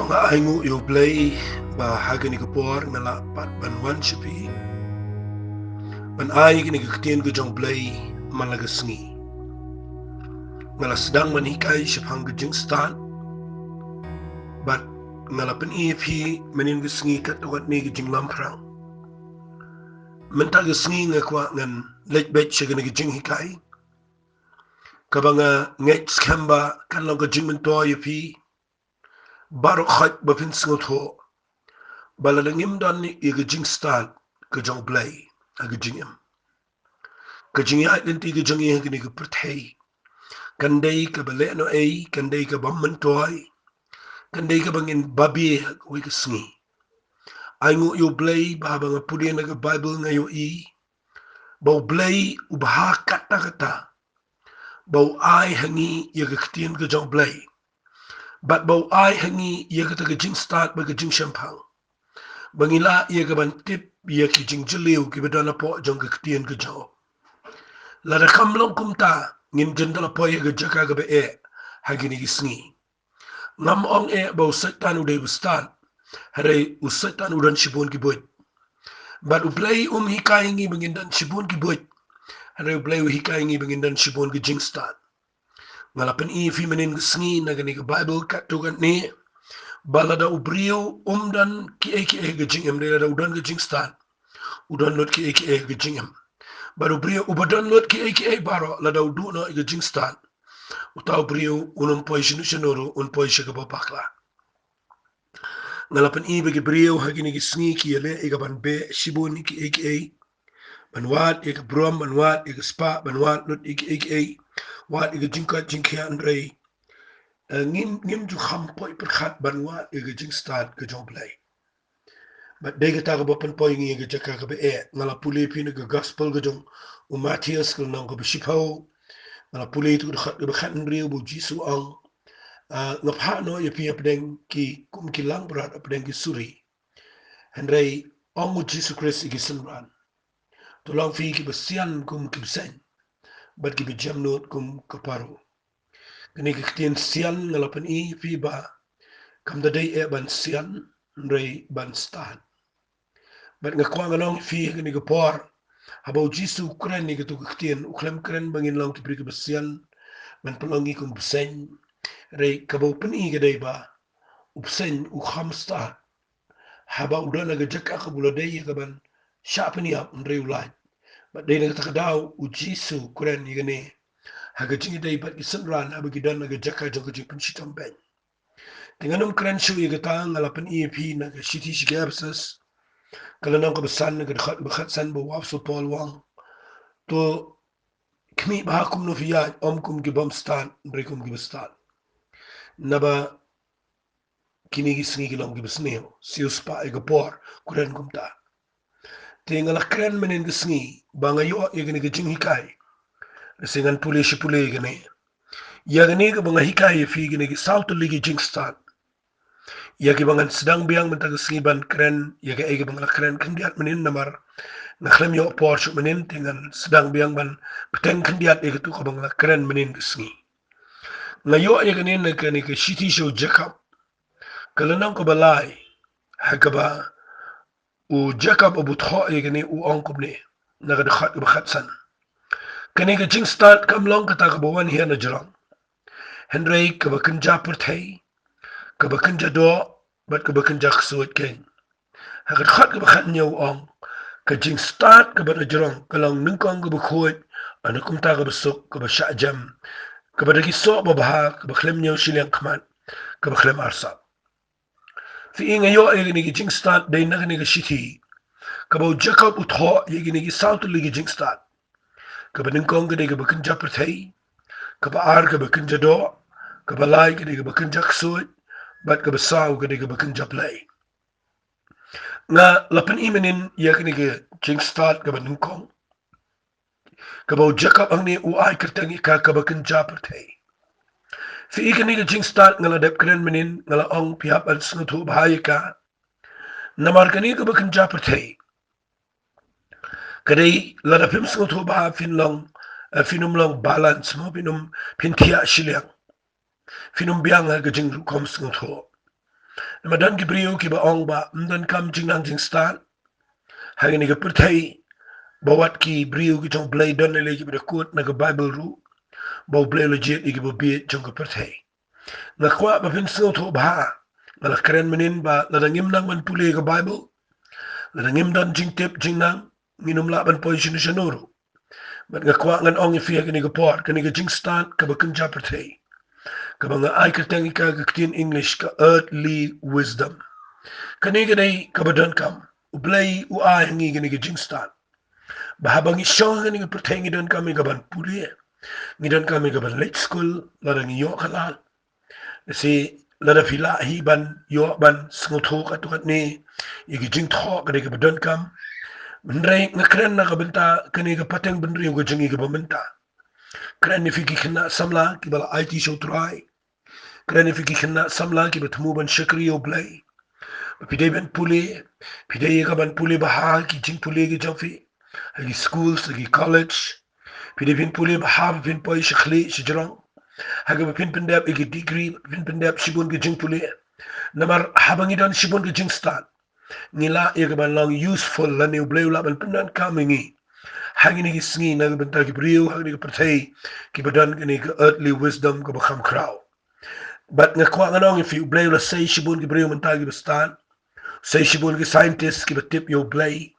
Mga aingu yo play ba hagani ka por ngala pat ban wan chipi ban ai gini ka ktien ka jong play malaga sngi ngala sedang manikai Shaphang ka Jingstad bat ngala pen EP menin ka sngi kat wat ni ka Jinglam prang menta ka sngi ngakwa ngan lek bet shagani ka Jinghikai kabanga ngech skamba kan long ka Jingmentoy EP barok khat bapin sngot balalangim dan ni ka Jingstad ka jong play aga jingem ka jingya identi ka jingya gini ka perthei kandai ka bale no ai kandai ka bammantoy kandai ka bangin babi wi ka sngi aingu yo play baba nga pudi na ka bible nga yo bau play ubaha kata kata bau ai hangi ya ka ktien ka jong play bat bau ai hangi ya ka Jingstad ba ka jing Shaphang bangila ya ka ban tip ya ki jing jeliu ki bedana po jong ka ktien ka jong lada kamlong kumta ngin jendala po ya ka jaka ka be hagini ki sngi ngam ong bau setan uday bustan hare usetan udan shibun ki boy bat uplay hikai ngi bangindan shibun ki boy hare uplay hikai ngi bangindan shibun ki Jingstad ngalapan fi menin ki sngi na gani ka bible kat tu kan ni balada ubrio dan ki ka jingem da udan ka Jingstad udan lot ki ka jingem baru brio ubadan lot ki baro lada uduna ka Jingstad utau brio unum poi shinoro un poi shaka bakla ngalapan bagi brio hagini ki sngi ki ele ban be shibun ki ban wat brom ban wat spa ban wat lot wat jingkat jingkian rei ngim ju kham poi perkhat ban wat Jingstad ka jong play but dega ta ga bopan poi ngi ga jaka ka be ngala puli pina ga gospel ga jong Matthias ka nang ka bishipau ngala puli tu khat ga khat riu bu jisu ang ngapha no ya pia pedeng ki kum ki lang brat pedeng ki suri henrei ong jisu Christ ki sunran to lang fi ki besian kum ki sen bat ki bijam not kum kaparu kini ki ktien sian ngala pen fi ba kam da dei ban sian rei ban stan bat ngakwa nganong fi kini ka por habau jisu kren ni tu ktien uklem kren bangin lang tu pri ki besian ban pelongi kum besen rei kabau pen ga dei ba upsen u khamsta haba udana ga jaka ka buladei ka ban shapni ap rei ulai bat dei na ta daw u jisu kren ni gane haga jingi dei bat isenran haba gidan na ga jaka joga jing pen shitam ben tinganum kren shu ga ta ngalapan EP na ga shiti shigabsas kala nang ka besan na ga khat san bo wapso pol wang to kmi ba kum no fiya kum ki bam stan rei kum ki stan naba kini gisngi kilom gi besneo sius pa e gapor kuren kumta tingala kren menen gisngi banga yo yegni gi Jinghikai singan pule shipule gane yagni ga banga hikai fi gni gi south ligi Jingstad yagi bangan sedang biang menta gisngi ban kren yaga ege banga kren kendiat menen namar na khlem yo por shu menen tingan sedang biang ban peteng kendiat ege tu ka banga kren menen gisngi na yo yegni na kani ke shiti show Jacob kalanang ko balai hakaba u Jacob abu tho yegni u onkum ne naga de khat ba khatsan kani ga Jingstad kam long kata ka bawan hian na jrong henrei ka ba kanja perthei ka ba kanja do bat ka ba kanja khsuat ken hagat khat ka ba khat nyau ong ka Jingstad ka ba na jrong kalang ningkong ka ba khoi anakum ta ka ba sok ka ba shajam ka ba dagi so ba ba ka ba khlem nyau shiliang khman ka ba khlem arsa fi inga yo yegni gi Jingstad dei nagni ga shiti kabau Jacob utho yegni gi south ligi Jingstad kabanin kong ga ga bakin japper thai kaba ar ga bakin jado kaba lai ga ga bakin jaksut bat kaba sau ga ga bakin japlay nga lapan imenin yegni ga Jingstad kabanin kong kabau Jacob angni u ai kertangi ka kabakin japper thai fi ikani ga Jingstad ngala dep kren menin ngala ong piap al snuthu bhaika namar kani ga bakin japper thai kadai lada pim snuthu ba finlong finum long balance mo finum pintia shiliang finum biang ga jing kom snuthu Madan ki brio ki ba ong ba mdan kam jingnang Jingstad hagi ni ka perthai bawat ki brio ki chong blay don le ki ba kot na ka Bible ru ba blay lo jet ki ba bi chong ka perthai na kwa ba pin so tho ba la kren menin ba la ngim nang man pule ka Bible la ngim dan jing tep jingnang minum la ban point shin shanoro but nga kwa ngan ong fi ki ni ka por ki ni ka Jingstad ka ba kun ja perthai ka ba nga ai ka tangi ka tin English ka earthly wisdom kanigani kabadan kam ublay uay ngi gani ga Jingstad bahabang isyo gani ga pertengi dan kami gaban puli ngidan kami gaban late school larang iyo kalal si lara pila hiban yo ban sngutho katukat ni igi jingtho gani ga badan kam benray ngakren na kabenta kani ga pateng benray ga jingi ga bamenta kren ni fiki khna samla ki bala IT show try kren ni fiki khna samla ki batmu ban shakri oblay pidai ban puli pidai ka ban puli baha ki jing puli ki jafi hagi schools hagi college pidai bin puli baha bin poi shkhli shijrang hagi bin pendap igi degree bin pendap shibun ki jing puli namar habangi dan shibun ki Jingstad ngila ka ban long useful la ne bleu la ban pendan kamingi hagi ni sngi na ban ta ki brio hagi ni perthai ki badan ni earthly wisdom ko bakham kraw but ngakwa nganong if you bleu la say shibun ki brio mentagi bestan say shibun ki scientist ki batip yo blay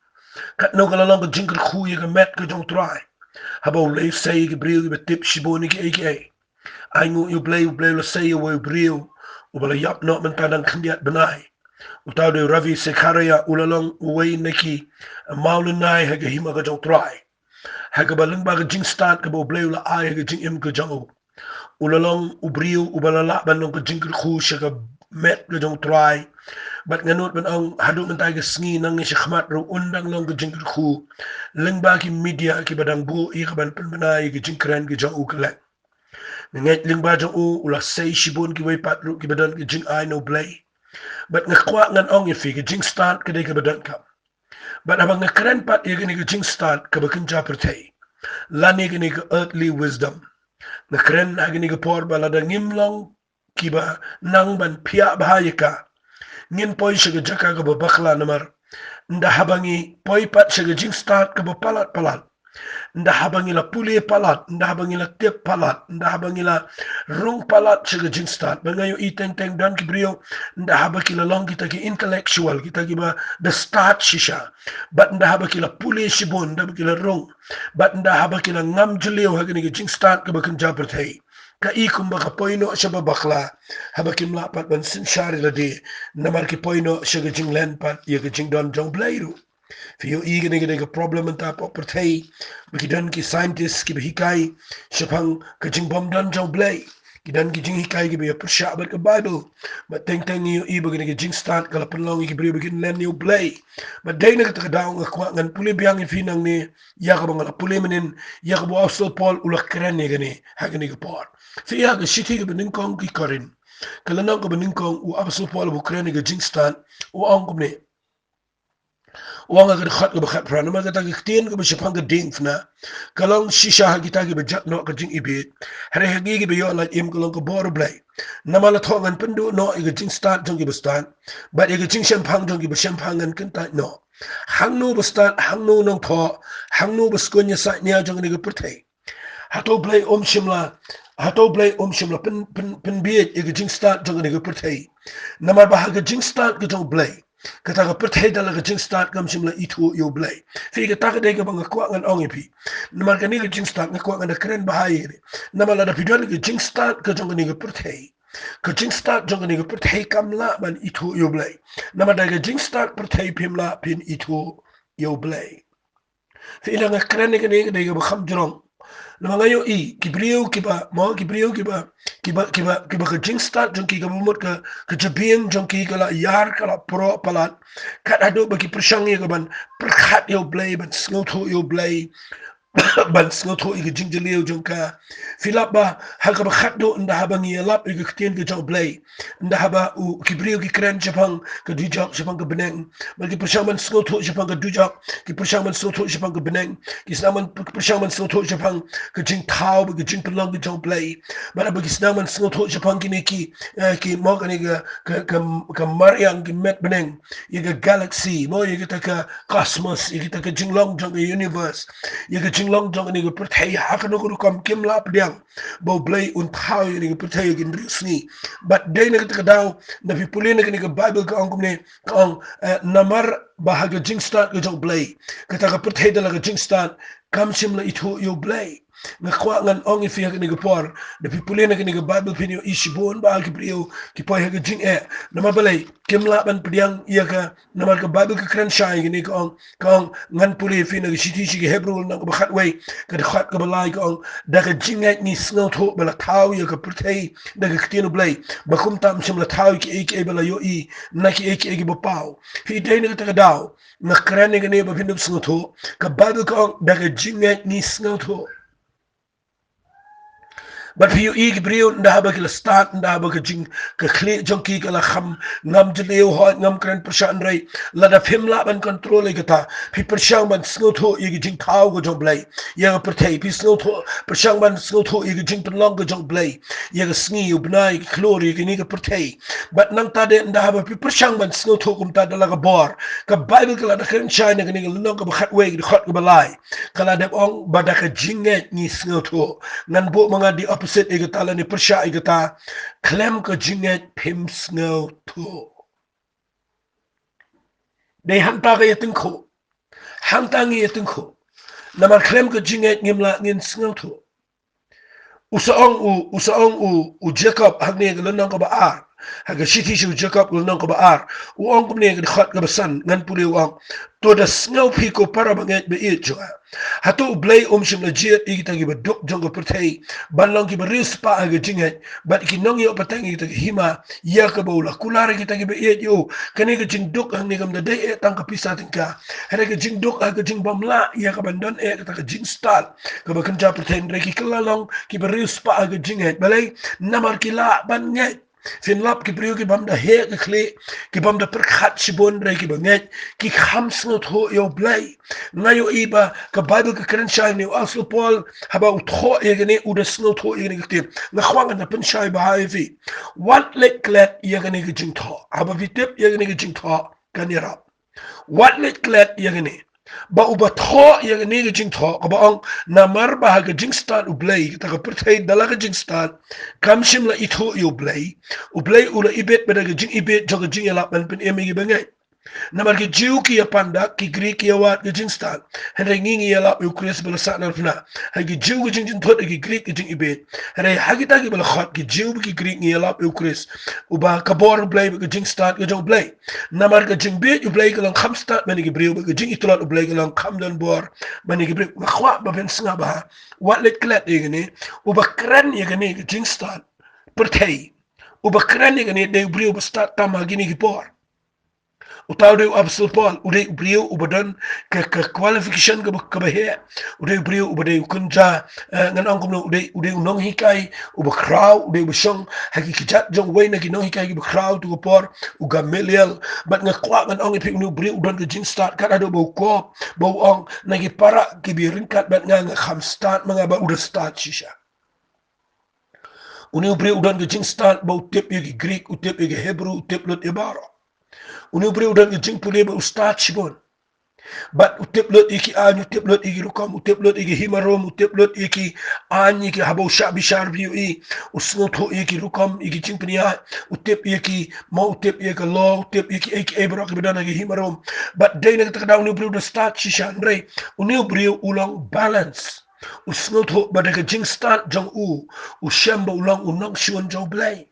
kat no kala long jingle khu ye met ka jong try habo lay say ki bril ki batip shibun ki aka ai ngu yo blay lo say yo bril ubala yap no man tanang khandiat banai utaw de ravi sekharaya ulalong uway neki maulunai ha ga hima ka jong try ha ka balang ba ka Jingstad ka bo blay la ai ha ka jing im ka jong ulalong ubriu ubalala banong ka jingle khu shaka met ka jong try bat nganut ban ang hadu man tayo sngi nang si khmat ro undang long gajing khu lengba ki media ki badang bu I ban penbenai ki jingkran ki jong ukle ngai lengba jong u ula sei shibun ki wei pat ru ki badan ki jing I no blay bat ngakwa ngan ong fi ki Jingstad ki ki badan kam bat abang ngakran pat ye ki Jingstad ka bakin ja pertai lani ki earthly wisdom ngakran agni ki por balada ngimlong ki ba nang ban pia bahayaka ngin poi shiga jaka ga bakla namar nda habangi poi pat shiga Jingstad ga palat palat nda habangi la puli palat nda habangi la tip palat nda habangi la rung palat shiga Jingstad bangayo iteng teng dan kibrio nda habaki la long kita ki intellectual kita ki ba the start shisha but nda habaki la puli shibon nda habaki la rung but nda habaki la ngam julio hagani ki Jingstad ga bakan japertai ka ikum baka poino siya bakla habakim la pat ban sin shari la di namar ki poino siya ka jinglen pat iya ka jingdon jong blayru fiyo iga nega problem anta po pertay bakidan ki scientist ki Jinghikai Shaphang ka jingbom don jong blay kidan ki Jinghikai ki biya persya ka Bible but teng teng iyo iba ki Jingstad kala panlong ki biya bakin len niyo blay but day na katagadaw nga kwa ngan puli biyang ifinang ni iya ka mga puli manin iya ka bu Apostle Paul ulak keren ni gani hagani ka por fiya ka shiti ka beningkong ki karin kalanang ka beningkong u Apostle Paul bu keren ni ka Jingstad u ang kumni wanga ga khat ga khat prana ma ga ta kteen ga Shaphang ga ding fna kalong shisha ha kita ga jat no ka jing ibe hare ha gi ga yo la im kalong ka bor blai namala thongan pendu no ga Jingstad jong gi bestan but ga jing Shaphang jong gi Shaphang ngan kan ta no hang no bestan hang no nong tho hang no beskon ya sa nya jong ni ga perthai hato blai shimla pen bi ga Jingstad jong ni ga perthai namar ba ga Jingstad ga jong blai kata ka perthai dala ka Jingstad kam shimla itu yo blay fi ka taka dega banga kwa ngan ongi pi namar ka ni ka Jingstad nga kwa ngan kren bahai namala da pidwan ka Jingstad ka jong ni ka perthai ka Jingstad jong ni ka perthai kam la ban itu yo blay namar da ka Jingstad perthai pimla pin itu yo blay fi ila nga kren ni ka dega ba kham jrong nama ngayo kibriyo kiba ka Jingstad jong ki ka bumut ka jabing jong ki ka la yar ka la pro palat kat ado bagi persang ye ka ban perkhat yo blay ban sngoto yo blay ban sngo tho igi jing jeleu jongka filap ba haka ba khatdo nda haba ngi lap igi ktien ge jong blay nda haba u kibrio ki kren Shaphang ke dujak Shaphang ke beneng bagi persyaman sngo tho Shaphang ke dujak ki persyaman sngo tho Shaphang ke beneng ki snaman persyaman sngo tho Shaphang ke jing thau bagi jing pelong ge jong blay mana bagi snaman sngo tho Shaphang ki ne ki mo ka ni ke mariang ki met beneng igi galaxy mo igi ta ka cosmos igi ta ka jing long jong universe igi jing long jong ni perthai haka no ko kam kim lap diang bo blay un thau ni perthai gin risni but day na ka daw na pipuli na ni bible ka ang kumne kang namar bahaga Jingstad ka jong blay kata ka perthai dala ka Jingstad kam sim la itho yo blay nga kwa ngan ong ifi ka ni por na pipuli na ni bible pinyo isibon ba ki priyo ki poy ha jing na mabalay kim laban pdiang iya ka namar ka bible ka kran shai ni kang ngan puli fi na shiti shi hebrew na ka khat way ka khat ka balai kang da ka jing ni sngo tho bala thau ya ka perthai da ka ktino blay ba kum tam sim la thau ki ek bala yo I na ki ek ba pau fi dai na ka daw na kran ni ba pindu sngo tho ka bible ka da ka jing ni sngo tho but fi ig brio nda haba kila start nda haba ka jing ka kle jonki kala kham ngam jleo ho ngam kran pershan rai la da phim la ban control ka ta fi pershang ban sngo tho ig jing thau go jong blai ya ga perthai fi sngo tho pershang ban sngo tho ig jing pen long go jong blai ya ga sngi u bnai klori ga ni ga perthai but nang ta de nda haba fi pershang ban sngo tho kum ta da la ga bor ka bible kala da kran shai na ga ni ga long ka khat we ga khat ga balai kala de ong ba da ka jinge ni sngo tho ngan bo mga di opposite igata ni persya igata klem ka jinget pim sngo to dei hanta ka yatin ko hanta ngi yatin ko namar klem ka jinget ngimla ngin sngo to usaong u Jacob hagne galon ka ba ar haga shiti shu Jacob galon ka ba ar u ong kumne ga khat ka basan ngan puli wang to da sngo piko para banget be it jo hato blay shim la jet igita gi baduk jongo perthai banlong ki baris pa aga jinget but ki nong yo patang igita hima ya ka bola kulara kita gi be yo kane ga jing duk ang nigam da day tang ka pisa tingka hare ga jing duk aga jing bamla ya ka bandon ka ta jing start ka ba kan ja perthai re ki kalalong ki baris pa aga jinget balai namar ki la ban ngai fin lap ki priyo ki bam da he ki kle ki bam da perkhat sibon re ki banget ki kham snot ho yo blay ngayo iba ka bible ka kren shai ni also paul haba utho yegene u da snot ho yegene ki na khwang na pen shai ba hai fi what let klet yegene ki jing tho haba vitep yegene ki jing tho kan yara what let klet yegene ba uba tho yegene ki jing tho ba ong na mar ba ga Jingstad u blay ta ka perthai dala ka Jingstad kam shim la itho yo blay u la ibet ba ga jing ibet jo ga jing la ban pen emi gi bangai namar ki jiu ki panda ki greek ya wat ki Jingstad hare ngi ya la u kris bala sa na fna ha ki jiu ki jing thot ki greek ki jing ibet hare ha ki ta ki bala khat ki jiu ki greek ngi ya la u kris u ba ka bor blay ki Jingstad ki jo blay namar ka jing bet u blay ka lang khamstad mani ki briu ki jing itlat u blay ka lang khamdan bor mani ki briu ma khwa ba ben snga ba wat let klet yegene u ba kran yegene ki Jingstad perthai u ba kran yegene de briu ba start tama gini ki bor utaw de absol Paul ude brio ubadan ka qualification ka bahe ude brio ubade kunja ngan angkum no ude nong hikai uba crowd ude busong hakikijat jong way na kinong hikai uba crowd to por uga melial but nga kwa ngan ong ipik no brio udan ka Jingstad kan ado bo ko bo ong nagi para kibirin kat bat nga kham start mga ba uda start shisha uni brio udan ka Jingstad bo tip yegi Greek utip yegi Hebrew utip lot ibara uni brio udan ka jing pule ba ustad shibon but utip lot iki an utip lot iki rukam utip lot iki himarom utip lot iki an iki habo shabi sharbi i usno tho iki rukam iki jing pnia utip iki mo utip iki law utip iki ebrak bedana iki himarom but day na takdaw uni brio da start shishan ray uni brio ulang balance usno tho badaka Jingstad jong u shamba ulang unang shion jong blay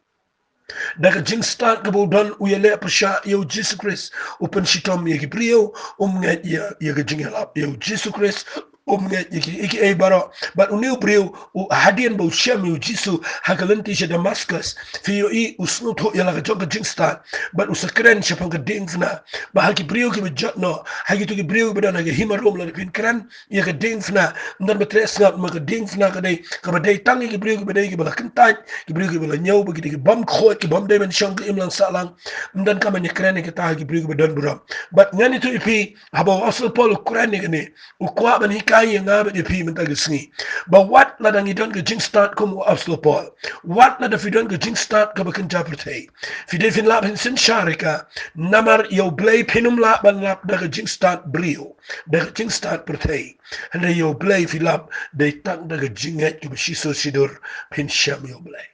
daga Jingstad kabaudan uyale persya yo Jesus Christ open shitom ye brio ngat ya ga jinghelap yo Jesus Christ Nge iki baro but uniu brio u hadian bo shami u jisu hakalanti she Damascus fi i usnu to yala ka jonga Jingstad but usakren Shaphang ka dingfna ba haki brio ki bjotno haki to ki brio bidana ke himarom la pin kran ya ka dingfna ndan betres ngat ma ka dingfna ka dai tangi ki brio ki badai ki bala kentai ki brio ki bala nyau ba ki bam khot ki bam dai men shang ki imlang salang ndan ka man kran ki ta ki brio ki badan buram but ngani to ipi habo asal pol kran ni ukwa ban hikai nga ba ipi mentagisni but what la dang idon ke Jingstad kom asal pol what la da fidon ke Jingstad ka bakin japerte fi de fin lab sin sharika namar yo blay pinum la ban lab da ke Jingstad brio da ke Jingstad prete and yo blay fi lab de tak da ke Jinget ke shiso sidur pin sham yo blay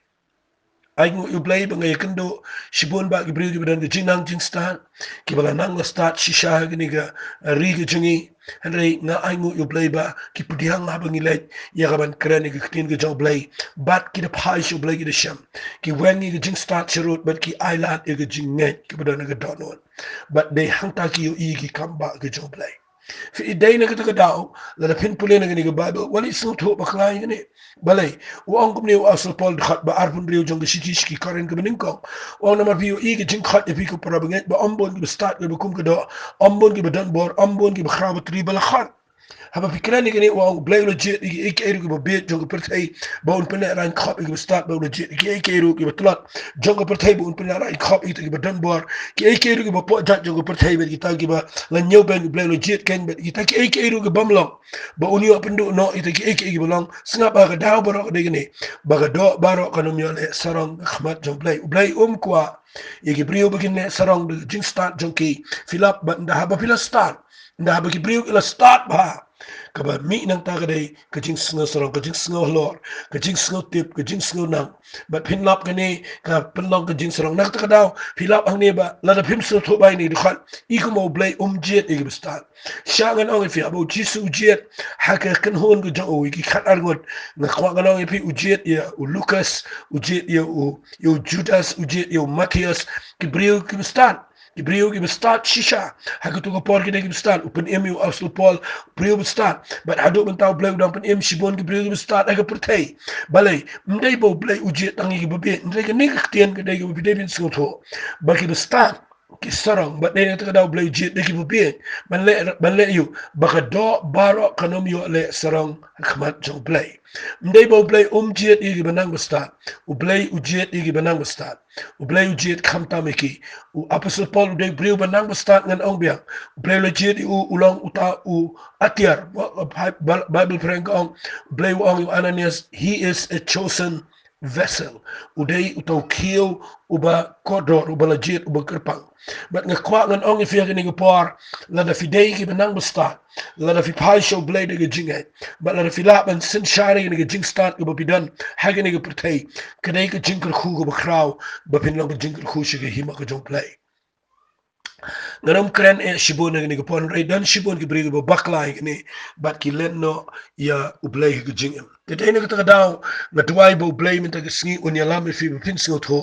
ay ngu you blay ba ngay kendo shibon ba ki brio ki badan ke Jinang Jingstad ki bala nang la start shisha gni ga ri ke jingi Henry nga ay ngu you blay ba ki pudihang nga bang ilay ya kaban kreni ki ktin ke jaw blay bat ki de pai sho blay ki de sham ki wengi ke Jingstad shirut but ki island ke Jinget ki badan ke donon but de hangta ki yo i ki kamba ke jaw blay fi idai na kita kadao la na pin pule na gani ga Bible wali so to baklay gani balay uang kumni u asal pol khat ba arpun riu jong shiki shiki karen ka bening ko uang na mabiyo i ga jing khat epi ko para banget ba ombon ki start ga kum ka do ombon ki badan bor ombon ki khrabat ri bala khat haba fikrani gani uang blay legit ik eru ki bit jong pertai ba un pena ran khap ki start ba legit ki eru ki batlat jong pertai ba un pena ran khap ki badan bor ki eru ki ba po jat jong pertai ba ki ta ki ba la nyau ben blay legit ken ba ki ta ki eru ki bamlong ba uni opendu no ita ki belong singa ba ga daw baro de gani ba ga do baro kanum yole sarong khmat jong blay kwa yeki brio begin sarong de Jingstad jongki filap ba nda haba fila start nda haba ki brio ila start ba kaba mi nang ta gade ka jing sngo sarong ka jing sngo lor ka jing sngo tip ka jing sngo nang but pin lap gane ka penlong ka jing sarong nak ta daw filap ang ne ba la da pim so to bai ni de khat iku mo blay jet e gi start shangan ong fi abo jisu jet haka kan hon go jo ki khat argot na kwa ga ong fi ujet ya u Lucas ujet ya u Judas ujet ya Matthias ki brio ki start ki brio ki start shisha haka to ko por ki de ki start upen emu asl Paul brio ki start but hado ben taw blay dam pen em shibon ki brio ki start haka pertei balai mdai bo blay ujet tangi ki babe ndai ka nik tien ki de ki bi de bin so to ba ki start ki sarong but ne ta daw blay jet de ki babe ban le you baka do baro kanom yo le sarong khmat jong blay mdai bo blay jet ki banang start u blay ujet ki banang start u blay ujet khamta meki u apostle Paul de brio banang start ngan ong biang u blay legit u ulong uta u atiar Bible friend ong blay ong Ananias he is a chosen vessel udai utau kieu uba kodor uba legit uba kerpang but ngakwa ngan ong ifia ni ngapor la da fidei ki banang start la da fi pai show blay de jingai but la da fi laban sin shari ni Jingstad uba bidan hagi ni pertei kadai ka jinkar khu uba kraw ba pinlong ka jinkar khu shi hima ka jong play nganom kren e shibon ni ko pon ray dan shibon ki brig bo baklay ni bat ki lenno ya ublay ki jingem te te ne ka daw na tuway bo blay min ta sngi on ya lam fi pin singo tho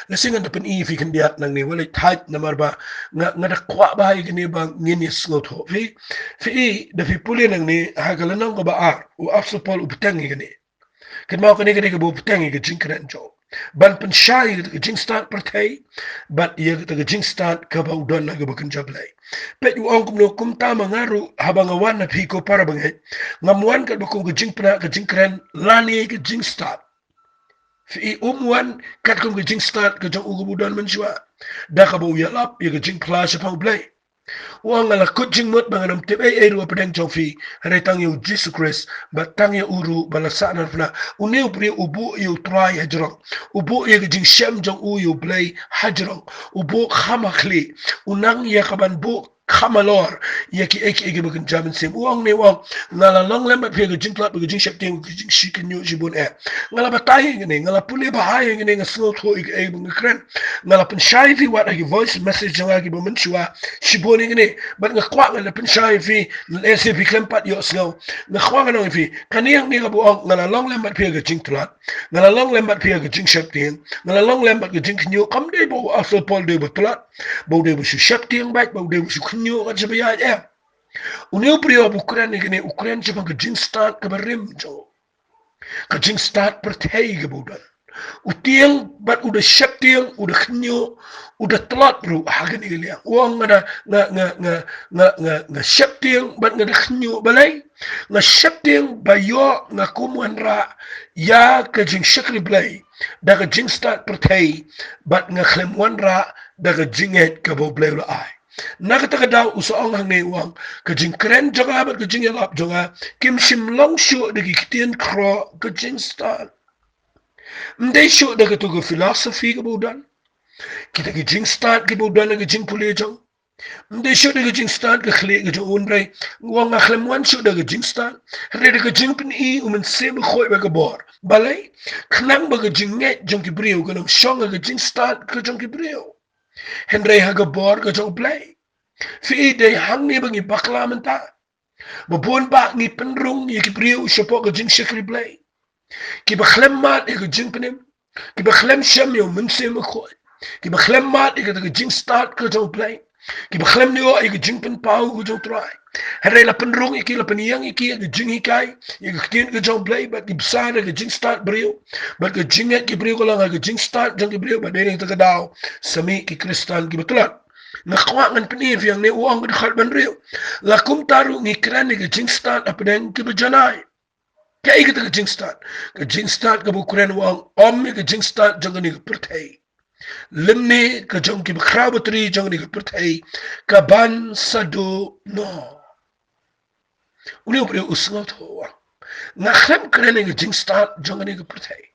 na singa da pen e fi kan diat nang ni wala tight na marba nga da kwa ba hi ni ba ngini singo tho fi da fi puli nang ni ha ka lanang ko ba ar u afso pol u petangi ni kan mau kan ni bo petangi ki jingkren jo ban pen shai ki Jingstad pertei but ye ki Jingstad ka ba udon na ga bakan jablay pet u ong no kum ta mangaru habang awan na piko para bangai ngamuan ka bakong ka jingpna ka jingkren lani ka Jingstad fi umwan kat kong ka Jingstad ka jong ugu budon man shwa da ka ba uyalap ye ka jingpla Shaphang blay uang ala kucing mut banganam tip ru pedang jofi hare tang yu Jesus Christ but tang yu uru balasa na fna uniu pri ubu yu try hajrong ubu ye jing shem jong u yu play hajrong ubu khamakli unang ya kaban bu kamalor ye ki ek bakan jamin sim uang ne uang ngala long lembat phe jing klap jing shep ting jing shikin yu jibun e ngala batai ngene ngala puli bahai ngene ngaslo tho ek bang kren ngala pen shai fi wat agi voice message jang agi bomen chua shiboni ngene bat nga kwa nga pen shai fi ese fi klempat yo snow nga kwa nga fi kaniang ni gabu ong ngala long lembat phe jing tlat ngala long lembat phe jing shep ting ngala long lembat jing knyo kam de bo after Paul de botlat bo de bu shep ting back bo de bu knyo ka jabya e Unio prio Ukraine gini Ukraine Shaphang ke Jingstad ke barim jo. Ke Jingstad pertei ke budan. Utiang bat udah syap tiang udah kenyo udah telat bro hagen iliang uang nga syap tiang bat nga kenyo balai nga syap tiang bayo nga kumuan ra ya ke jing syakli balai da ke jing start pertai bat nga klemwan ra da ke jinget ke bo balai la ai na ka daw usaong hang uang ke jing kren jaga bat ke jing yalap jaga kim sim long shu de kitien kro ke jing start Mdei show daga to go philosophy ke budan. Kita ke Jingstad ke budan ke jing pulejong. Mdei show daga Jingstad ke khle ke jong unrai. Wang akhlem wan show daga Jingstad. Re daga jing pin I umen se be khoi ba ke bor. Balai knang ba ke jinget jong ke brio ke nam shong ke Jingstad ke jong ke brio. Henry ha ke bor ke jong play. Fi dei hang ni bangi bakla menta. Babon ba ni penrung ni ke brio shopo ke jing shikri play. Ki bakhlem mat ke jing penim. Ki bakhlem sham yo mun se me khoi. Ki bakhlem mat ik het jing start ke jong play. Ki bakhlem ni o ik jing pen pau ke jong try. Hare la pen rong ik la pen yang ik ke Jinghikai. Ik ken ke jong play but ki besar ke jing start brio. But ke jing het ki brio ko lang ke jing start jong ki brio but deni te daw. Sami ki kristal ki betulan. Nakwa ngan penif yang ne uang ke khat ban rio. La kum taru ngi kran ke jing start apa den ki bejanai. Kaya kita ke Jingstad ke bukuran wang om ke Jingstad jangan ni ke pertai. Lemne ke jong ki bekrabutri jangan ni ke pertai. Kaban sadu no. Uli upri usngot ho wang. Ngakhlem keren ke Jingstad jangan ni ke pertai.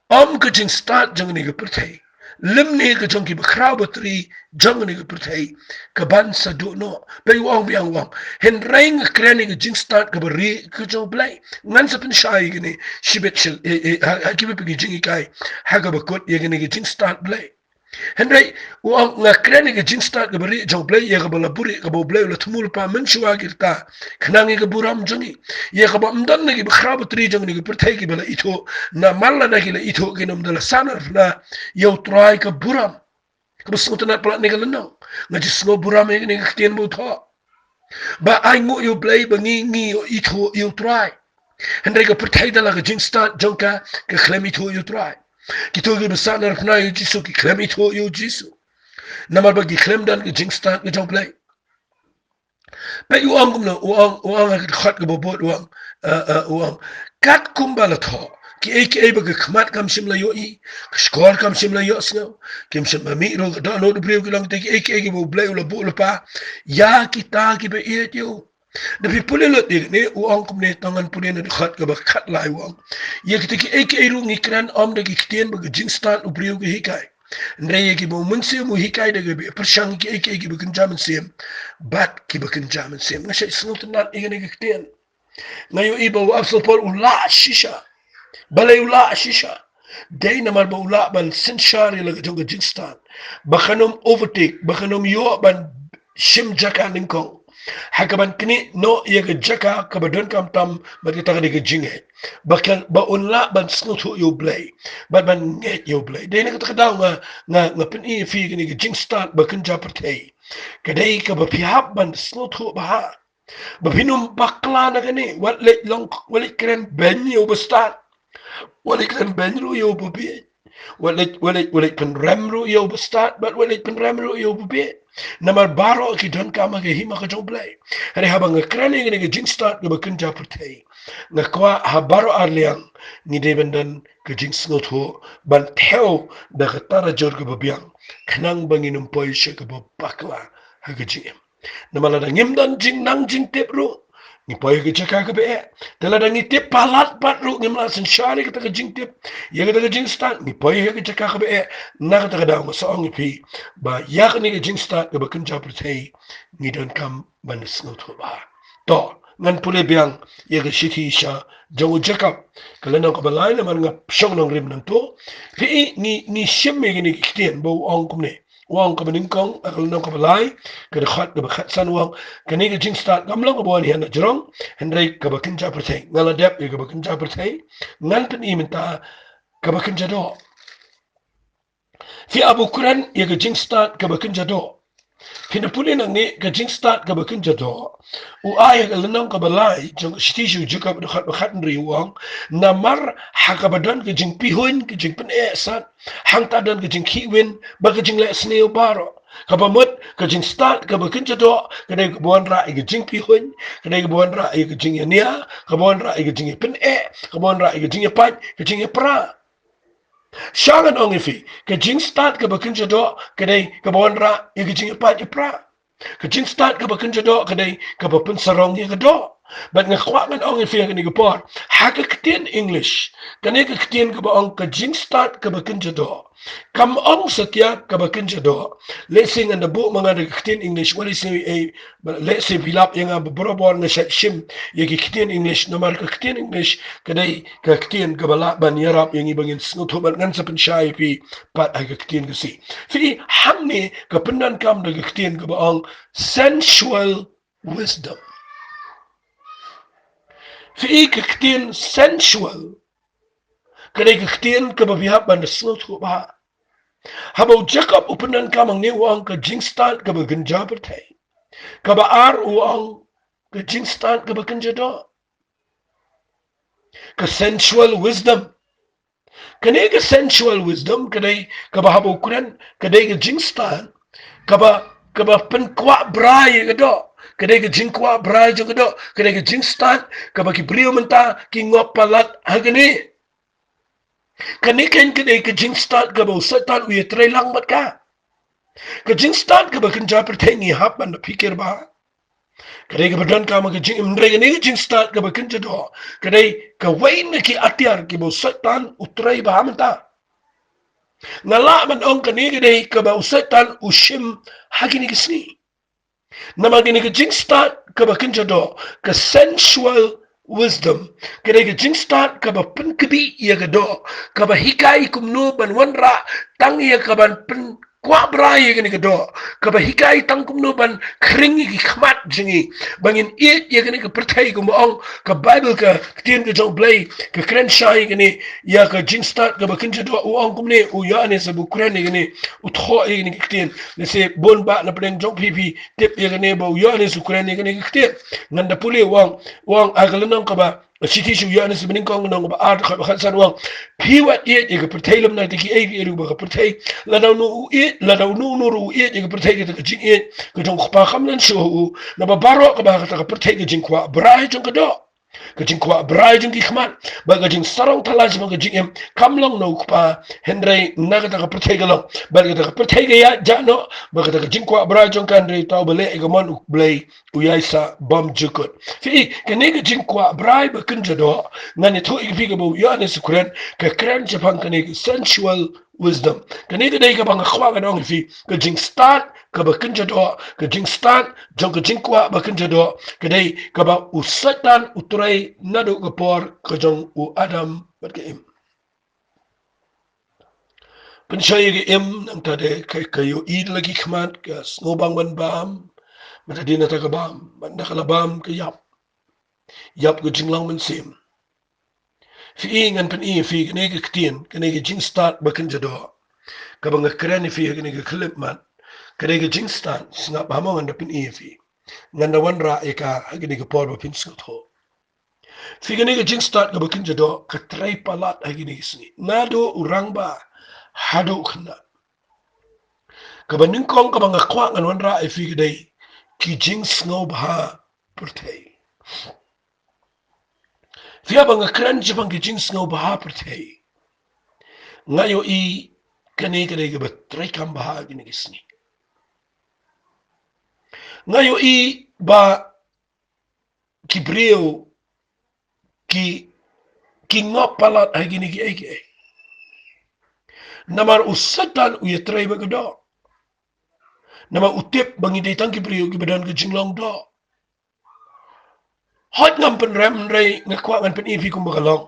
Om ke Jingstad jangan ni ke pertai. Lemne ke jong ki bekrabutri jangan ni ke pertai. Kaban sadu no. Bai wang biang wang. Hen raing keren ke Jingstad ke beri ke jong play. Ngan sa pensyai gini. Shibet shil. Hakibe pergi Jinghikai. Haga bakut ya gini ke Jingstad play. Henry, uang ngakren ke Jingstad ke beri jong play ya ke bala buri ke bo play la tumul pa menshua kirta. Kenangi ke buram jongi. Ya ke ba mdan lagi bekrab tri jong ni ke pertai ke bala ito na malla na la ito ke nam dala sanar na yau try ke buram. Kabus ngutanat pala ni ke lenang. Ngajis ngo buram ya ni ke ketien mo tha. Ba ai ngo yo play ba ngi yo ito yo try. Henry ke pertai dala ke Jingstad jong ka ke klem ito yo try. Kita pergi besar dan pernah yo jisu ki klem itu yo jisu. Nama bagi klem dan ke Jingstad ke jong play. Pe uang kumno uang ke khat ke bobot uang kat kumbala tho. Ki bagi khmat kam simla yo I, skor kam simla yo sno. Kim sim mami ro da no de brio ke lang te ki ke bo play ula bo pa. Ya kita ki be it yo. Tapi pulih lot ni uang kumne tangan pulih na khat ke khat lai uang. Ya kita ki ru ngikran om de ki tien bagi Jingstad ubriu ke hikai. Ndre ki bo munsi mu hikai de be persang ki ki bekin jaman sim. Bat ki bekin jaman sim. Ngasai snut nat ingene ki tien. Ngayo ibo afsal pol ula shisha. Balai ula shisha. Day naman ba ula ban sinshari laga jong Jingstad. Bakanom overtake, bakanom yo ban shim jaka ningkong. Hakaban kini no ia ke jaka kabadon kam tam bagi taka ke jinge bakal ba unla ban snutu yo blay ban nget yo blay de nak taka daw nga pen I fi kini ke Jingstad bakan japertei kadai ka ba pihap ban snutu ba pinum bakla na kani walit long walit kren ben yo bastat walit kren ben yo bubi walit pen remru yo bastat but walit pen remru yo bubi Namar baro ki don kama ke hima ka jong play. Hari habang ngekrani ngene ke Jingstad ke bekenja pertei. Ngakwa habaro arliang ni debendan ke Jingsngot ho ban theo da katara jor ke babiang. Kenang bangin umpoi she ke bakla ha ke jingem. Namala da ngimdan jing nang jing tip ru. Ni poy ke jaka ke be. Tela da ni tip palat pat ru ngimla sen shari ke ta ke jing tip. Ye ke ta ke Jingstad ni poy ke jaka ke be. Na ke ta ke daw masaong pi. Ba yak ni ke Jingstad ke bekenja pertei ni don kam ban snot ho ba. To ngan pule biang ye ke shiti sha jawu jakap kalana ko balai na man nga shong nong rim nang to. Ri ni shim me ni kitien bo ong kumne. Wang ka meningkong akal nong kapalai ke dekhat ke bekhat san wang kini ke Jingstad gamlang ke buan hian jerong Henry ke bekenja pertei ngaladep ke bekenja pertei ngan pen I minta ke bekenja do fi abu kuran ye ke Jingstad ke bekenja do Pinapuli nang ni ka Jingstad ka bakin jado. Uay ka lanang ka balay jong stishu juga bakhat riwang namar hakabadan ka jing pihun ka jing penesat hang tadan ka jing kiwin ba ka jing le sneo baro. Kapamut ka Jingstad ka bakin jado kadai ka buan ra ka jing pihun kadai ka buan ra ka jing nia ka buan ra ka jing pen ka buan ra ka jing pat ka jing pra. Shangan ongifi, ke Jingstad ke bekunja do, kedai ke bonra, ke jing pat ipra. Ke Jingstad ke bekunja do, kedai ke bepun sarong ye ke do. But ngakwakan ongifi ke ni gepor, hake ketien English, kene ke ketien ke baong ke Jingstad ke bekunja do. Kam ong setia ke bekunja do. Let's sing in the book mangada ke ketien English, what is let's say bilap yang beberapa ngeset shim, ye ke ketien English, nomor ke ketien English, kedai ke ketien ke balak ban yarap yang ibangin sengutuban ngan sepen syai pi pat ay ke ketien ke si. Fi ham ni ke pendan kam de ke ketien ke baong sensual wisdom. Fi ke ketien sensual, kedai ke ketien ke babihap ban sengutu bah. Habau Jacob upenan kamang ni uang ke Jingstad ke begenja bertai. Kabaar uang ke Jingstad ke begenja do. Ke sensual wisdom. Kene ke sensual wisdom kadai kabahabau kuran kadai ke Jingstad kaba penkwa brai ke do. Kadai ke jingkwa brai jo ke do. Kadai ke Jingstad kaba ki brio menta ki ngop palat hagani. Kaniken kedai ke Jingstad ke bau setan uye trelang mat ka. Ke Jingstad ke bekerja pertengi hap anda pikir bah. Kedai ke badan ka ke jing imre ke Jingstad ke bekerja do. Kedai ke wain ki atiar ki bau setan utrai bah menta. Ngalak man ong kani kedai ke bau setan ushim hagini ke sini. Nama gini ke Jingstad ke bekerja do. Ke sensual wisdom. Kedai ke Jingstad ke pen kebi ia ke do. Ke hikai kumnu ban wanra tang ia ke ban pen kwa brai gani ke do. Ke hikai tang kumnu ban kringi ki khmat jingi. Bangin it ia gani ke pertai kum ong ke Bible ke tien ke jong blai ke kren shai gani ya ke Jingstad ke bekerja do ong kumne u ya ne sebu kren gani u tho gani ke tien. Ne se bon ba na pedeng jong pipi tip ia gani ba u ya ne su kren gani ke tien. Nganda puli wang agalanang ka ba siti shu ya ne se bening kong nang ba art ka khatsan wang piwat ye ke pertai lam na tiki ai ru ba ke pertai la dau nu e la dau nu nu ru e ke pertai ke jing e ke jong khpa kham nan shu na ba baro ka ba ka pertai ke jing kwa brai jong ka do ke jing kwa brai jong ki khman ba ke jing sarong thala jong ke jing em kam long no khpa hendrai na ka pertai ke long ba ke pertai ke ya ja no ba ke jing kwa brai jong kan re tau bele ke mon u blai u yai sa bam jukut fi ke ne ke jing kwa brai ba kun do ngani to ik fi ke bo ya ne sukuren ke kren Shaphang ke ne sensual wisdom. Kanita day ka bang akwa ka dong fi ka Jingstad ka ba kinjado ka Jingstad jong ka Jingkwa ba kinjado ka day ka ba usatan utray nado ka por ka jong u Adam bat ka im. Pinshay ka im nang tade kayo id lagi kmat ka snobang man bam matadi na ta ka bam banda ka labam ka yap ka jinglang man sim. Fi ngan pen fi kene ke ktien kene ke Jingstad ba kinjado ka bang kren fi kene ke klip man kene ke Jingstad snap ba mo ngan pen fi ngan da wan ra e ka kene ke por ba pin skot ho fi kene ke Jingstad ka ba kinjado ka trai palat kene sini nado urang ba hado khna ka ba ning kong ka bang kwa ngan wan ra e fi kene ki Jing snow ba pertei Fia bang kran Shaphang ki Jing snow ba pertei ngayo i kene ke batray kam bahagi ni gisni ngayo i ba kibreo ki ngopalat hagi ni ege namar usatan u yatray ba do nama utip bangi detang kibreo ki badan ke jinglong do hot ngam pen rem ray ngakwa ngan pen ifi kum bakalong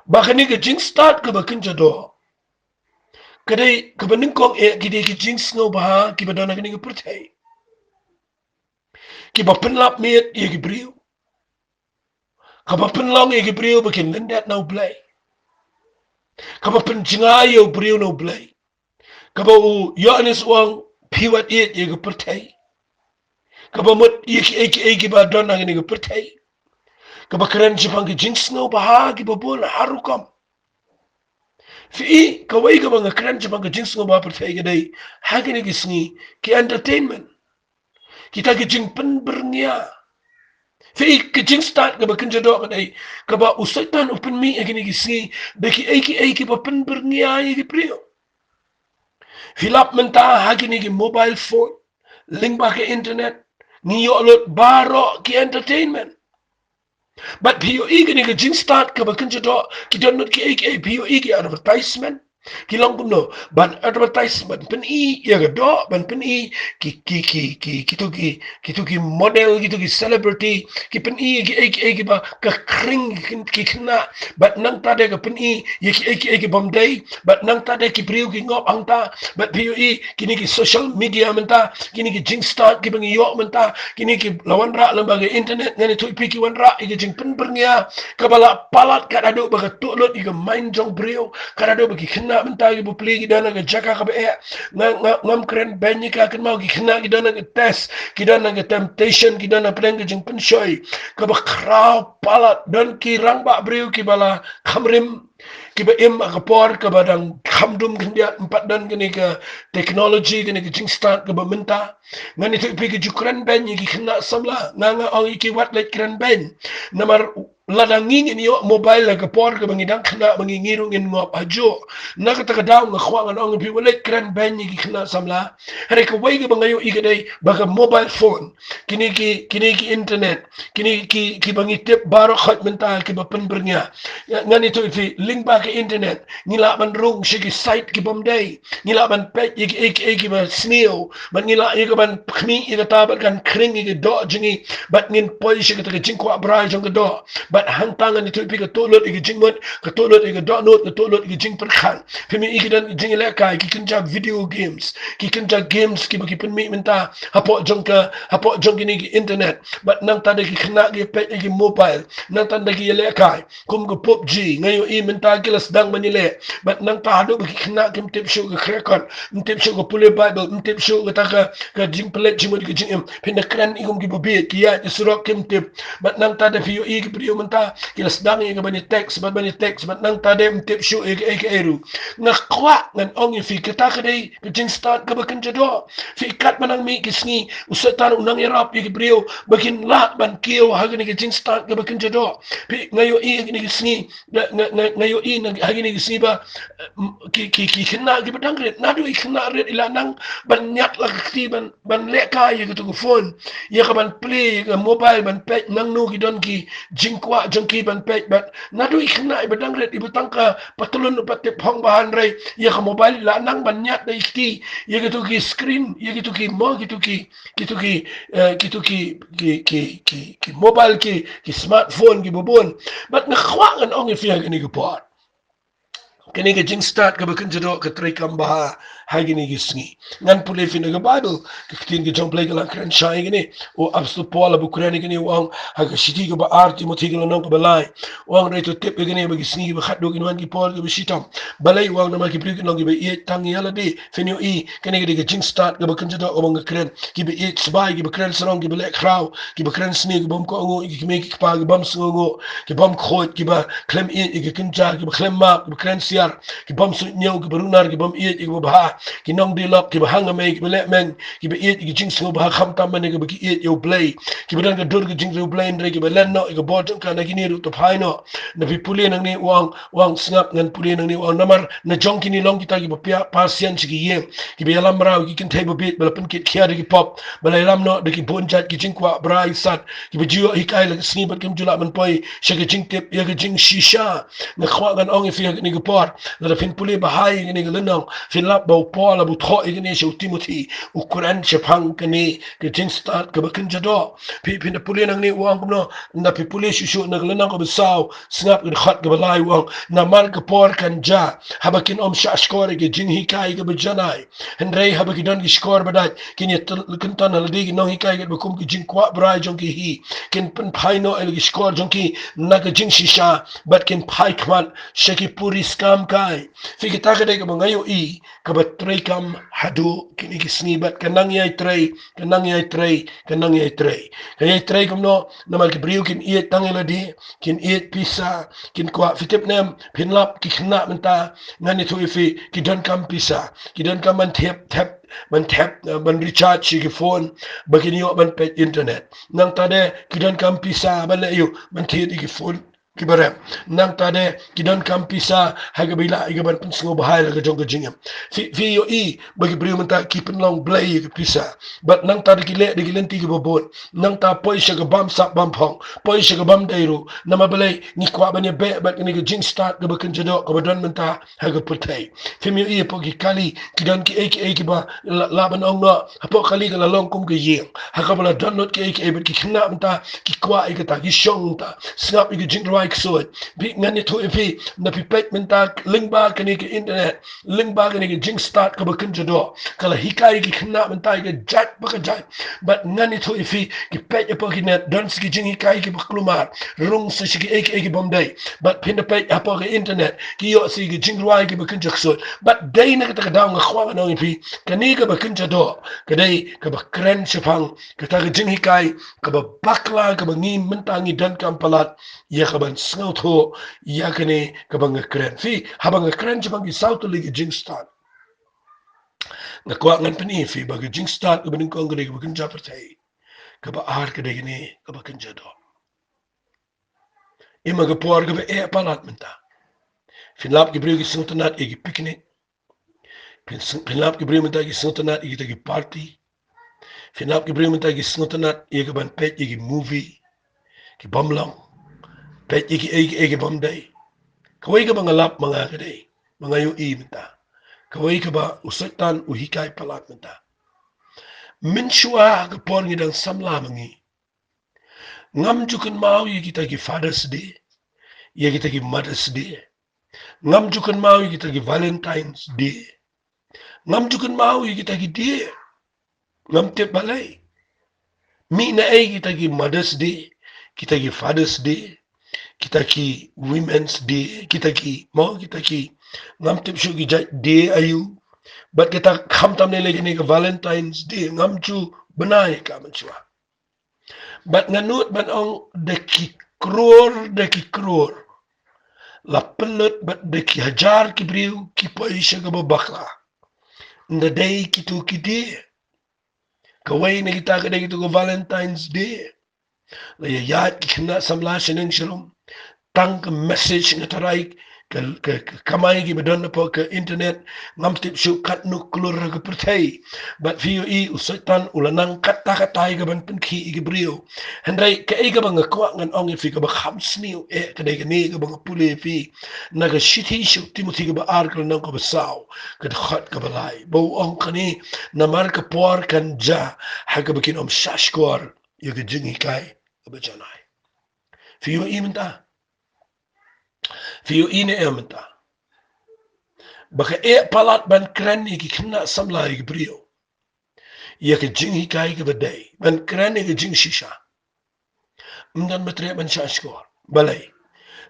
bakani ke Jingstad ke bakin jado kadai kebening kong gide ki Jing snow ba ki badan ke ni pertai ki ba penlap met ye ki brio ka ba penlong ye ki brio bakin lendat now play ka ba penjingayo brio no play ka ba u ya anis wang piwat it ye pertai kabamut ye ki ba don nang ni pertai kabakran Shaphang ki jingsno baha ki babul harukam fi kawai ka bang kran Shaphang ki jingsno ba pertai ga dai hagini ki sngi ki entertainment kita ki jing pen bernia fi ki Jingstad ka bakin jado ka dai ka ba usaitan open mi agini ki sngi beki ki ba pen bernia ye ki prio Hilap menta hagini ki mobile phone, link ba ke internet, niyo lot baro ki entertainment. But piyo igini ki Jingstad ka bakin jado, ki donut ki piyo igi advertisement, ki long kuno ban advertisement pen ya do ban pen ki model ki celebrity ki pen ki ba ka kring ki kena but nang tade ka pen ya ki bom day but nang tade ki priu ki ngop angta but piu kini ki social media menta kini ki Jingstad ki bangi yo menta kini ki lawan ra lembaga internet ngani tu pi ki wan ra ki jing pen bernya kabala palat ka adu baga tulot ki main jong priu ka adu bagi kena menta ki bupli ki dana ki jaka ka be ngam kren benyi ka kan mau ki kena ki dana ki test ki dana ki temptation ki dana pleng ki jing pen shoy ka ba krau palat dan ki rang ba priu ki bala khamrim kiba im akapor ka badang kamdum kendia empat dan kini ke teknologi kini ke Jingstad ke bementa ngani tu pi ke jukran ben ki kena samla nganga ong iki wat let kran ben namar ladangin ini yo mobile la kapor ke bangidang kena bangingirung in ngop ajo na ka daw nga khwangan ong pi walet kran ben ki kena samla hari ka wai ke bangayo ikadai baga mobile phone kini ki internet kini ki bangitip baro khat menta ki bapen bernya ngani tu pi link ba ke internet ngila ban rung shiki site ki bomday ngila ban pet ki ba snail ban ngila ki ban khmi ki ta ban kan kring ki do jingi bat ngin poi shiki ta jingkwa brai jong do bat hantangan itu pi ka tolot ki jingmot ka tolot ki do not ka tolot ki jing per khan pimi ki dan jingile kai ki kinja video games ki kinja games ki pen mi menta hapo jong ni ki internet bat nang ta de ki khna ki pet ki mobile nang ta de ki le kai kum ko PUBG ngayo i menta ki sedang menile but nang tahadu bagi kena kim tip show ke krekon tip show ke pule bible tip show ke taka ke jing pelet jimut ke jing pinda kran igum ki bobi ki ya surok kim tip but nang tada view i ki priyo menta ki sedang i ke bani text but nang tada tip show ke eru ngakwa ngan ong fi kita ke dei ke jing start ke bakin jado fi kat manang mi ki sngi usatan unang irap ki priyo bakin lat ban kiyo hagani ke jing start ke bakin jado ngayo i ni ki sngi ngayo i hagi ni siba ki kena ki badang ret nadu i kena ret ilanang ban nyat la ki ban leka ye gitu phone ye ka ban play ka mobile ban pet nang no ki don ki jingkwa jengki ban pet bat nadu i kena i badang ret i batang ka patulun patip hong bahan rai ye ka mobile ilanang ban nyat da ki ye gitu ki screen ye gitu ki mo gitu ki mobile ki smartphone ki bobon bat nakhwangan ong fi hagi ni ki pot kini ke Jingstad ke bakin jado ke trikam baha hagi ni gisngi ngan pule fi naga bible ke tin ke jomplay ke lan kran shai gini o absu pola bu kurani gini wang haga shiti ke ba arti mo tigala nong ke balai wang reto tip ke gini bagi sngi be khaddo gini wan ki pol ke shitam balai wang nama ki prik nong ke be e tang yala de fenio i kini ke Jingstad ke bakin jado o bang kran ki be e sbai ki be kran sarong ki be lek kraw ki be kran sni ke bom ko ngo ki me ki pa ke bom sngo ki bom khot ki ba klem e ki kinja ki be klem ma ki be kran ki bom su nyau ki berunar ki bom iet ki bah ki nong di lok ki bahang me ki belek men ki be iet ki jing su bah kham tam ne ki iet yo play ki bedan ka dur ki jing su play ndre ki belen no ki bot ka na ki ni ru to phai no na bi puli nang ni wang snap ngan puli nang ni wang namar na jong ki ni long ki ta ki ba pasien ki ye ki be lam rau ki kin table bit bela pen ki khia ki pop bela lam no de ki bon chat ki jing kwa brai sat ki be jiu hikai la sni bat kim jula man poi she ki jing tip ye ki jing shisha na khwa gan ong fi ni ki por la fin puli bahai ni lenong fin lap bo pola bu tho ni shu timothy ukuran Shaphang kani ke Jingstad ke bakin jado fin puli nang ni wang no na pi puli shu na lenong ko besau snap ke khat ke balai wang na mar ke por kan ja habakin shashkore ke Jinghikai ke bejanai hendrei habakin don ki skor badat kin ye kintan la digi no hikai ke bekum ki jingkwa brai jong ki hi kin pen phai no el ki skor jong ki na ke jing shisha bat kin phai khman sheki puri scam kam kai fi kita ka dai ka bangayo I ka ba tray kam hadu kini ki snibat kanang yai tray kanang yai tray kanang yai tray kaya tray kam no namal ki briu kin iet tangela di kin iet pisa kin kwa fitip nem pinlap ki khna menta ngani thu fi ki don kam pisa ki don kam man tap man recharge ki phone bagini yo man pe internet nang tade ki don kam pisa ban le yu man thi ki phone kibarem nang tade kidon kam pisa haga bila iga ban pensingo bahai laga jong jingam fi yo I bagi brio menta kipen long blay ki pisa but nang tade kile de kilenti ki bobon nang ta poi shaga bam sap bam phong poi shaga bam dairu nama balai ni kwa banya be but ni ga Jingstad ga bakan jado ga badon menta haga putai fi mi I po ki kali kidon ki eki ba laban ong no hapo kali ga long kum ga yeng haga bala don not ki eki but ki khna menta ki kwa iga ta ki shong ta snap iga jing right so bi ngani to ifi na pipet menta lingba kani ke internet lingba kani ke Jingstad ka bakan jado kala hikai ki khna menta iga jat baka jat but ngani to ifi ki pet apo ki net don ski Jinghikai ki baklumar rung sa ki eki bomday but pinda pet apo ki internet ki yo si ki jing right ki bakan jakso but day na ka daw nga khwa no ifi kani ka bakan jado kadai ka bakren Shaphang ka ta Jinghikai ka bakla ka bangin menta ngi dan kampalat ya ka ban snau tho ya kane ka bang kren fi habang kren Shaphang ki south ligi Jingstad na kwa ngan pani fi bag Jingstad ka banin ko ngre ka bakan japertai ka ba ar ka dai ne ka bakan jado ima ka por ka ba e palat menta finlap ki brio ki suntanat e ki picnic finlap ki brio menta ki suntanat e ki party finlap ki brio menta ki suntanat e ka ban pet e ki movie ki bamlang pet e ki bamday kawai ka mga lap mga kaday mga yu I menta kawai ka ba usatan uhikai palat menta minshua ka por ngidang samla mangi ngam jukan mau ye kita ki Father's Day ye kita ki Mother's Day ngam jukan mau ye kita ki Valentine's Day ngam jukan mau ye kita ki dia ngam te balai mi na ai kita ki Mother's Day kita ki Father's Day kita ki Women's Day kita ki ngam te shu ki day ayu but kita kham tam ne lagi ni ka Valentine's Day ngam chu banai ka manchua but nganut ban ong de ki crore la pelut but de ki hajar ki briu ki paisha ka babakla the day ki tu ki day kawai na kita ka day ki tu ka Valentine's Day la ya ki khna samla shineng shalom tang ka message na tarai ka kamai ki badon po ka internet ngam tip shu kat nu klur ka pertai but fi I usaitan ulanang kata tai ka ban penki ki brio handai ka ai ka bang kwa ngan ong fi ka ba kham sniu e ka dai ka ne ka bang pule fi na ka shithi shu timothy ka ba ar ka nang ka ba saw ka khat ka balai bo ong ka ni na mar ka por kan ja ha ka bakin om shashkor ye ka Jinghikai ka ba janai fi I menta Fiyo ine ementa. Baka e palat ban krani ki kina samla ki brio. Ya ka Jinghikai ki badai. Ban krani ki jing shisha. Mdan matre ban shashkor. Balay.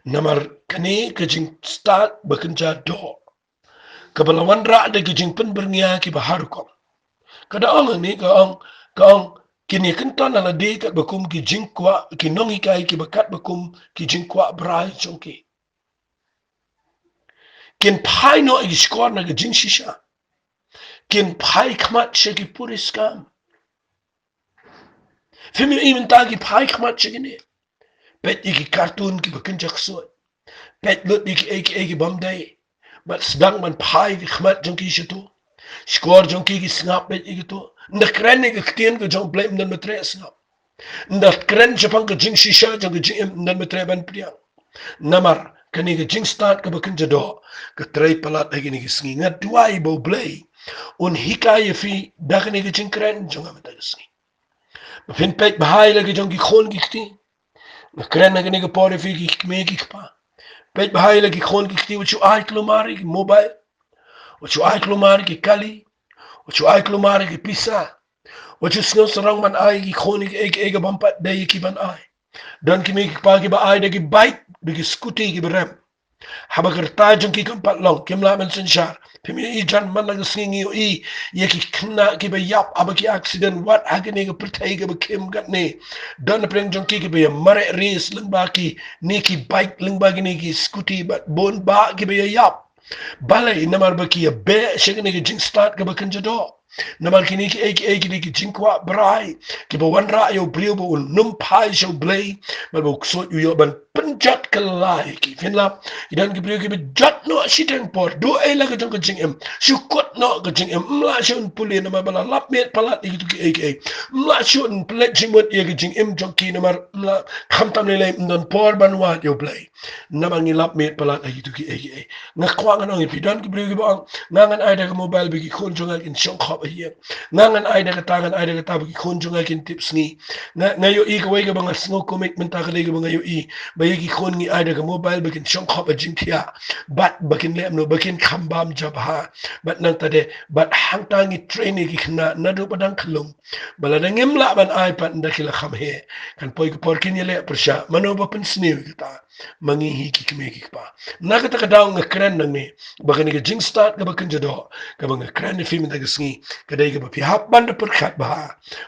Namar kani ka Jingstad bakan ja do. Kabalawan ra da ki jing pen berniya ki baharukom. Kada ong ni ka ong kini kentan ala de kat bakum ki jingkwa ki nongikai ki bakat bakum ki jingkwa brai chongki. Kin pai no igi skor na jing shisha. Kin pai kmat shaki puri skam. Fimi imen tagi pai kmat shaki ne. Pet igi cartoon ki bakin jaksoi. Pet lut igi bamday. But sedang man pai ki kmat jangki shito. Skor jangki ki snap pet igi to. Nda kren igi ktien ka jang blame dan matre snap. Nda kren Shaphang ka jing shisha jang ka jing dan matre ban priang. Namar kani ka Jingstad ka bakan jado ka tray palat lagi ni kisngi nga duai bo blay un hikaya fi da kani ka Jingkren jong amata kisngi mafin pek bahai lagi jong ki khon ki kti na kren na kani ka pore fi ki kme ki kpa pek bahai lagi khon ki kti uchu ai klumari ki mobile uchu ai klumari ki kali uchu ai klumari ki pisa uchu snow sarang man ai ki khon ki ega bampat day ki ban ai dan ki me ki pa ki ba ai da ki bike bigi skuti ki berem Habagarta jengki kampat long kimla men senshar pimi ijan man lang singi I yeki kna ki be yap abaki accident wat agni ga pertai ga kim gat ne don preng jengki ki be mare race leng baki neki bike leng bagi neki scooty bat bon ba ki be yap balai namar baki be shegni ga Jingstad ga bakan jado namal kini ki eki ki jinkwa brai ki bo wan ra yo brio bo num pai so blay mal bo so yo ban penjat kelai ki finla idan ki brio ki be jat no siteng por do ai la ka jong ka jing em su kot no ka jing em mla shon puli na mabala lap met palat ki ki eki mla shon plet jimot ye ki jing em jong ki namar mla kham tam le le ndon por ban wa yo blay namang ni lap met palat ki ki eki ngakwa nganong ipidan ki brio ki bo ngangan ai da mobile bi ki khon jong kin shong khop hier ngangan ai da tangan ai da tab ki khon jong kin tips ni ngayo I ka wai ka bang sngo commitment ta ka le ka bang ngayo I ba ki khon ni ai da mobile bi kin shong khop a jing thia bat bakin le no bakin khambam jab ha bat nang ta de bat hang tang I train ki khna na do padang khlum bala da ngem la ban ai pat nda khila kham he kan poi ka por kin yele persha mano ba pen snew ta mangi hi ki kme ki pa na ka ta ka daw ngakran nang ni bakan ki Jingstad ka bakan jado ka bang ngakran ni film ta ka sngi ka dai ka ba pi hap ban da per khat ba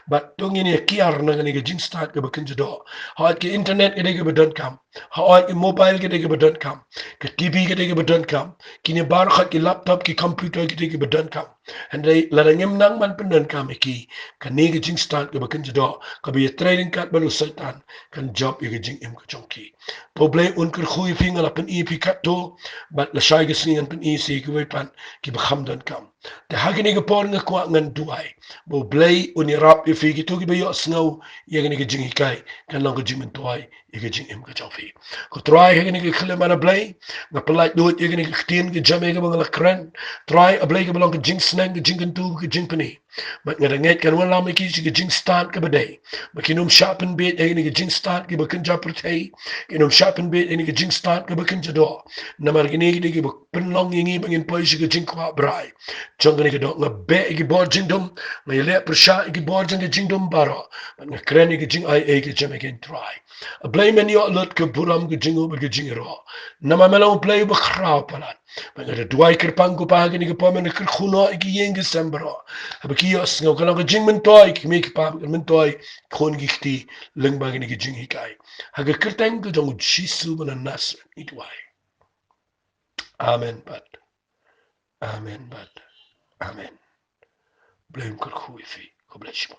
but tong ini kiar na ni ka Jingstad ka bakan jado ha ki internet ka dai ka ba don kam ha ki mobile ka dai ka ba don kam ka tv ka dai ka ba don kam kini bar khat ki laptop ki computer ka dai ka ba don kam and dai la ngem nang man pen don kam ki ka ni ka Jingstad ka bakan jado ka bi training kat balu sultan kan job ka jing em ka chongki Poblay unker goeie vinger op een EP kato, but la shai gesni en pen EC kwet pan ki bekham dan kam. De hagene gepor nge kwa ngan duai. Bo blay uni rap e fi ki to ki be yo snow yegene ge Jinghikai kan lang ge jing toai ye jing em ka chofi. Ko try hagene ge khle mana blay na pelai doet yegene ge tien ge jame ge bangala kran. Try a blay ge belang ge jing snang ge jing tu ge jing pani. But nga nget kan wala me ki ge Jingstad ke bedai. Makinum sharpen bit yegene ge Jingstad ge bekin jappertay inom shapen bit ini ke Jingstad ke bakin jado namar gini ke penlong ini bangin poi ke jingkwa brai jong ni ke do ngabe ke bor jingdom ngai le persha ke bor jing ke jingdom baro nga kren ke jing ai ke jame ke try a blame en yo lot ke buram ke jingo ke jingro nama melo play be khrao palat bang de duai ker pang ko pa ke ni ke pomen ke khuno ke yeng ke sembro ab ki yo sngo ke ke jing men toy ke me ke pa men toy khon gikti leng ba ke ni ke Jinghikai Haga kerteng ke jong jisu bana nas itwai. Amen but. Amen but. Amen. Blame kar khui fi. God bless you.